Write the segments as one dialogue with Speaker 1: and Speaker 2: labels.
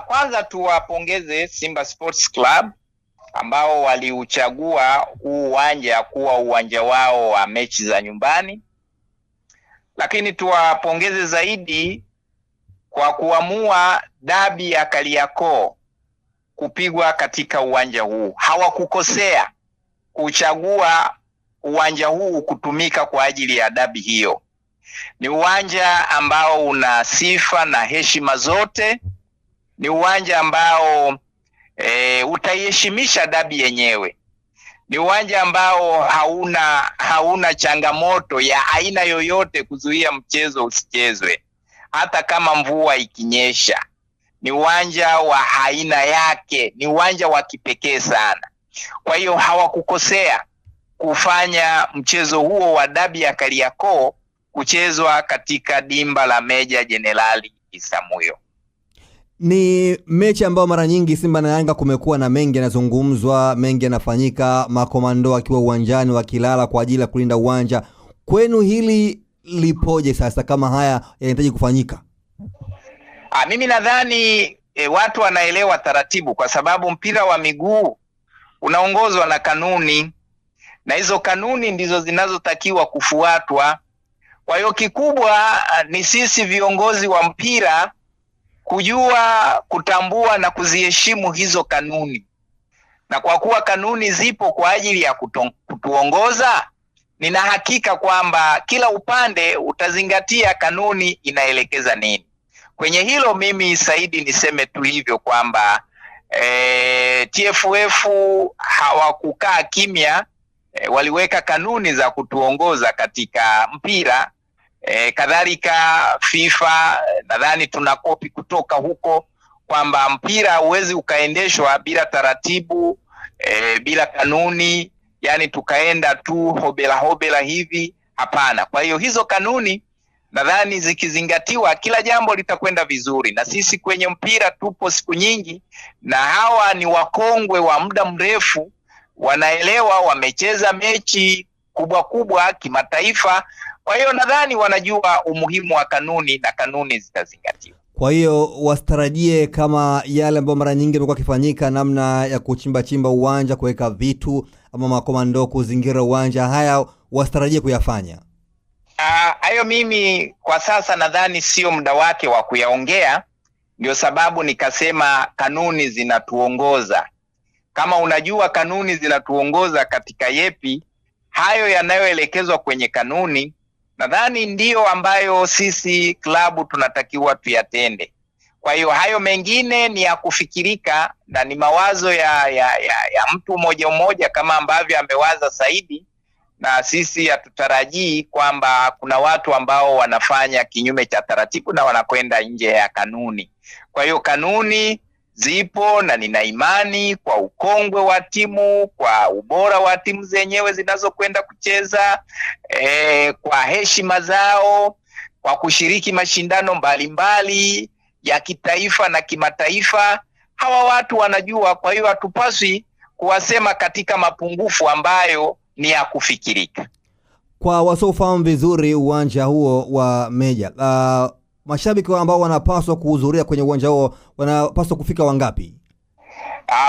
Speaker 1: Kwanza tuwapongeze Simba Sports Club ambao waliuchagua huu uwanja kuwa uwanja wao wa mechi za nyumbani, lakini tuwapongeze zaidi kwa kuamua dabi ya Kariakoo kupigwa katika uwanja huu. Hawakukosea kuchagua uwanja huu kutumika kwa ajili ya dabi hiyo. Ni uwanja ambao una sifa na heshima zote. Ni uwanja ambao utaiheshimisha dabi yenyewe. Ni uwanja ambao hauna changamoto ya aina yoyote kuzuia mchezo usichezwe hata kama mvua ikinyesha. Ni uwanja wa aina yake, ni uwanja wa kipekee sana. Kwa hiyo hawakukosea kufanya mchezo huo wa dabi ya Kariakoo kuchezwa katika dimba la Meja Jenerali Isamuhyo.
Speaker 2: Ni mechi ambayo mara nyingi Simba na Yanga kumekuwa na mengi yanazungumzwa, mengi yanafanyika, makomando akiwa uwanjani wakilala kwa ajili ya kulinda uwanja. Kwenu hili lipoje sasa kama haya yanahitaji kufanyika?
Speaker 1: Mimi nadhani watu wanaelewa taratibu, kwa sababu mpira wa miguu unaongozwa na kanuni, na hizo kanuni ndizo zinazotakiwa kufuatwa. Kwa hiyo kikubwa ni sisi viongozi wa mpira kujua, kutambua na kuziheshimu hizo kanuni. Na kwa kuwa kanuni zipo kwa ajili ya kutuongoza, nina hakika kwamba kila upande utazingatia kanuni inaelekeza nini. Kwenye hilo mimi Saidi niseme tu hivyo kwamba TFF hawakukaa kimya, waliweka kanuni za kutuongoza katika mpira. Kadhalika FIFA nadhani tuna kopi kutoka huko kwamba mpira huwezi ukaendeshwa bila taratibu, bila kanuni, yani tukaenda tu hobela hivi, hapana. Kwa hiyo hizo kanuni nadhani zikizingatiwa kila jambo litakwenda vizuri, na sisi kwenye mpira tupo siku nyingi, na hawa ni wakongwe wa muda mrefu, wanaelewa, wamecheza mechi kubwa kimataifa. Kwa hiyo nadhani wanajua umuhimu wa kanuni na kanuni zitazingatiwa.
Speaker 2: Kwa hiyo wasitarajie kama yale ambayo mara nyingi yamekuwa kifanyika, namna ya kuchimba uwanja, kuweka vitu ama makomando kuzingira uwanja, haya wasitarajie kuyafanya.
Speaker 1: Hayo mimi kwa sasa nadhani sio muda wake wa kuyaongea. Ndio sababu nikasema kanuni zinatuongoza. Kama unajua kanuni zinatuongoza katika yepi, hayo yanayoelekezwa kwenye kanuni nadhani ndiyo ambayo sisi klabu tunatakiwa tuyatende. Kwa hiyo hayo mengine ni ya kufikirika na ni mawazo ya mtu mmoja kama ambavyo amewaza Saidi, na sisi hatutarajii kwamba kuna watu ambao wanafanya kinyume cha taratibu na wanakwenda nje ya kanuni. Kwa hiyo kanuni zipo, na nina imani kwa ukongwe wa timu, kwa ubora wa timu zenyewe zinazokwenda kucheza, kwa heshima zao, kwa kushiriki mashindano mbalimbali ya kitaifa na kimataifa. Hawa watu wanajua, kwa hiyo hatupaswi kuwasema katika mapungufu ambayo ni ya kufikirika.
Speaker 2: Kwa wasiofahamu vizuri uwanja huo wa Meja, mashabiki ambao wanapaswa kuhudhuria kwenye uwanja huo wanapaswa kufika wangapi?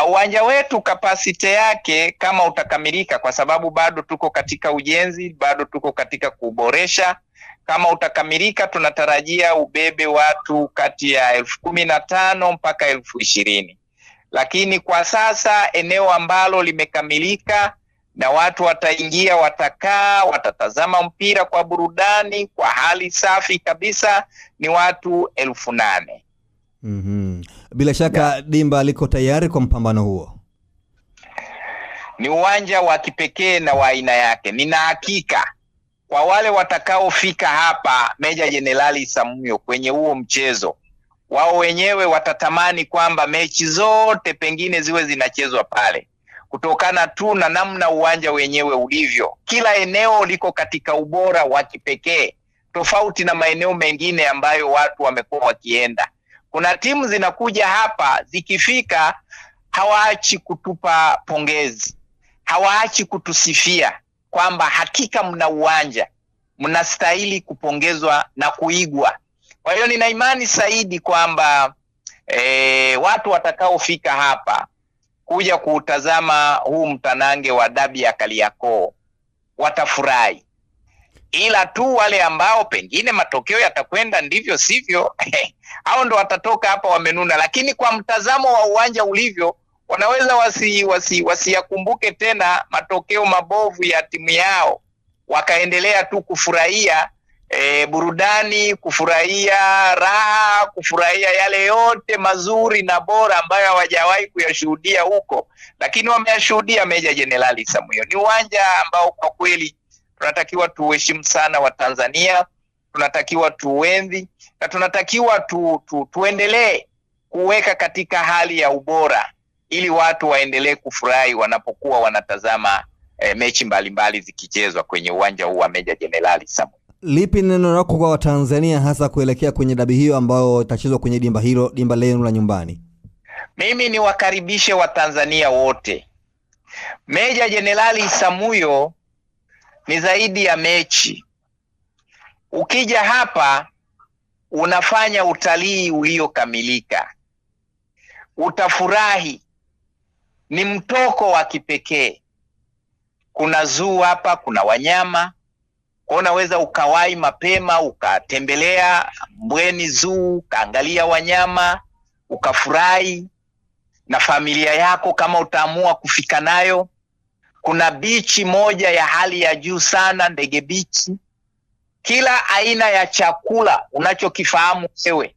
Speaker 1: Uwanja wetu kapasite yake kama utakamilika, kwa sababu bado tuko katika ujenzi, bado tuko katika kuboresha. Kama utakamilika tunatarajia ubebe watu kati ya 15,000 mpaka 20,000. Lakini kwa sasa eneo ambalo limekamilika na watu wataingia, watakaa, watatazama mpira kwa burudani, kwa hali safi kabisa, ni watu 8,000.
Speaker 2: Bila shaka dimba liko tayari kwa mpambano huo.
Speaker 1: Ni uwanja wa kipekee na wa aina yake. Nina hakika kwa wale watakaofika hapa Meja Jenerali Isamuhyo kwenye huo mchezo, wao wenyewe watatamani kwamba mechi zote pengine ziwe zinachezwa pale, kutokana tu na namna uwanja wenyewe ulivyo. Kila eneo liko katika ubora wa kipekee, tofauti na maeneo mengine ambayo watu wamekuwa wakienda. Kuna timu zinakuja hapa, zikifika hawaachi kutupa pongezi, hawaachi kutusifia kwamba hakika mna uwanja, mnastahili kupongezwa na kuigwa. Kwa hiyo nina imani Saidi kwamba watu watakaofika hapa kuja kuutazama huu mtanange wa dabi ya Kariakoo watafurahi, ila tu wale ambao pengine matokeo yatakwenda ndivyo sivyo hao ndo watatoka hapa wamenuna, lakini kwa mtazamo wa uwanja ulivyo wanaweza wasiyakumbuke tena matokeo mabovu ya timu yao, wakaendelea tu kufurahia burudani, kufurahia raha, kufurahia yale yote mazuri na bora ambayo hawajawahi kuyashuhudia huko, lakini wameyashuhudia Meja Jenerali Isamuhyo. Ni uwanja ambao kwa kweli tunatakiwa tuheshimu sana wa Tanzania, tunatakiwa tuenzi na tunatakiwa tuendelee kuweka katika hali ya ubora ili watu waendelee kufurahi wanapokuwa wanatazama mechi mbalimbali zikichezwa kwenye uwanja huu wa Meja Jenerali Isamuhyo.
Speaker 2: Lipi neno lako kwa Watanzania hasa kuelekea kwenye dabi hiyo ambayo itachezwa kwenye dimba hilo, dimba lenu la nyumbani?
Speaker 1: Mimi ni wakaribishe Watanzania wote. Meja Jenerali Isamuhyo ni zaidi ya mechi. Ukija hapa unafanya utalii uliokamilika, utafurahi, ni mtoko wa kipekee. Kuna zoo hapa, kuna wanyama, unaweza ukawai mapema ukatembelea Mbweni Zoo, ukaangalia wanyama, ukafurahi na familia yako kama utaamua kufika nayo. Kuna bichi moja ya hali ya juu sana, Ndege Beach. Kila aina ya chakula unachokifahamu wewe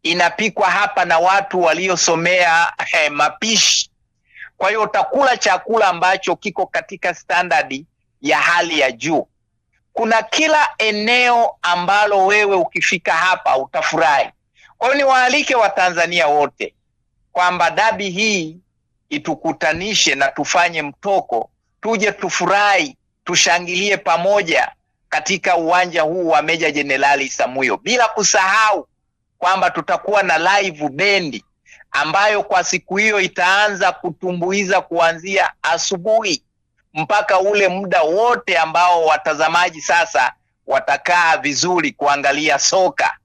Speaker 1: inapikwa hapa na watu waliosomea mapishi. Kwa hiyo utakula chakula ambacho kiko katika standardi ya hali ya juu. Kuna kila eneo ambalo wewe ukifika hapa utafurahi. Kwa hiyo niwaalike Watanzania wote kwamba dabi hii itukutanishe na tufanye mtoko, tuje tufurahi, tushangilie pamoja katika uwanja huu wa Meja Jenerali Isamuhyo, bila kusahau kwamba tutakuwa na live bendi ambayo kwa siku hiyo itaanza kutumbuiza kuanzia asubuhi mpaka ule muda wote ambao watazamaji sasa watakaa vizuri kuangalia soka.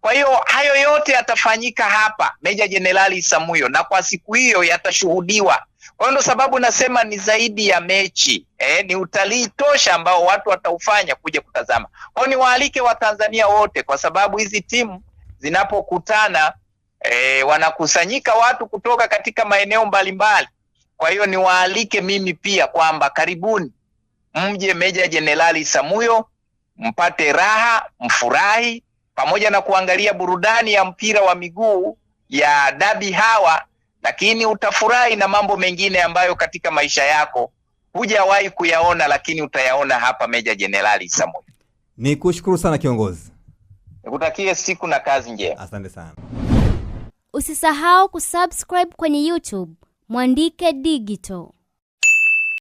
Speaker 1: Kwa hiyo hayo yote yatafanyika hapa Meja Jenerali Isamuhyo na kwa siku hiyo yatashuhudiwa. Kwa hiyo ndo sababu nasema ni zaidi ya mechi. Ni utalii tosha ambao watu wataufanya kuja kutazama. Kwa hiyo niwaalike Watanzania wote, kwa sababu hizi timu zinapokutana wanakusanyika watu kutoka katika maeneo mbalimbali. Kwa hiyo niwaalike mimi pia kwamba karibuni mje Meja Jenerali Isamuhyo, mpate raha, mfurahi pamoja na kuangalia burudani ya mpira wa miguu ya dabi hawa, lakini utafurahi na mambo mengine ambayo katika maisha yako hujawahi kuyaona, lakini utayaona hapa Meja Jenerali Isamuhyo.
Speaker 2: Nikushukuru sana kiongozi.
Speaker 1: Nikutakie siku na kazi njema.
Speaker 2: Asante sana.
Speaker 3: Usisahau kusubscribe kwenye YouTube Mwandike Digital.